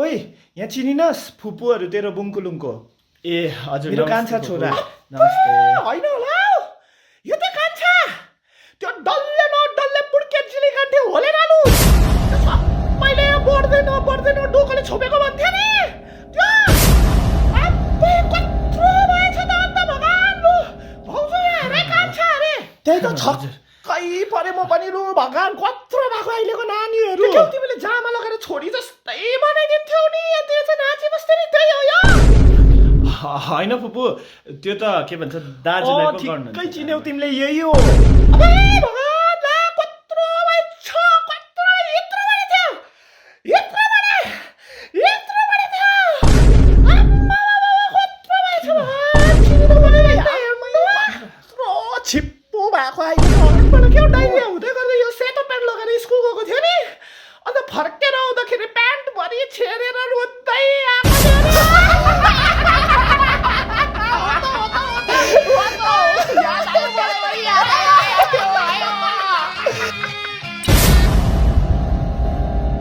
ओइ यहाँ चिनिनस् फुपूहरू तेरो बुङकुलुङको ए हजुर मेरो नमस्ते कान्छा फुपू। छोरा नमस्ते होइन होला हौ। यो त कान्छा त्यो डल्ले न डल्ले पुड्के चिली कान्थे होले नालु सबैले बढ्दैन डोकोले छोपेको भन्थ्यो नि त्यो अब्बे कत्रो भएछ त अन्त भगवान् लु भाउजू हेरे कान्छा अरे त्यही त छक्कै परे म पनि लु भगवान् कत्रो भएको अहिलेको नानीहरू के तिमीले जामा लगाएर छोरी जस्तै बनाइदिन्थ्यौ नि त्यो चाहिँ नाची बस्थे नि त्यही हो यो होइन फुपू त्यो त के भन्छ दाजुलाई पो गर्नु ठिक्कै चिन्यौ तिमीले यही हो अबे भगवान् ला कत्रो भएछ कत्रो यत्रो बढे थियो यत्रो बढे थियो आम्मा कत्रो भएछ भगवान् चिन्नु पर्यो कत्रो छिप्पो भएको अहिले घरबाट के डाइरिया हुँदै गर्दै यो सेतो प्यान्ट लगाएर स्कुल गएको थियो नि अन्त फर्केर आउँदाखेरि प्यान्ट भरि छेरेर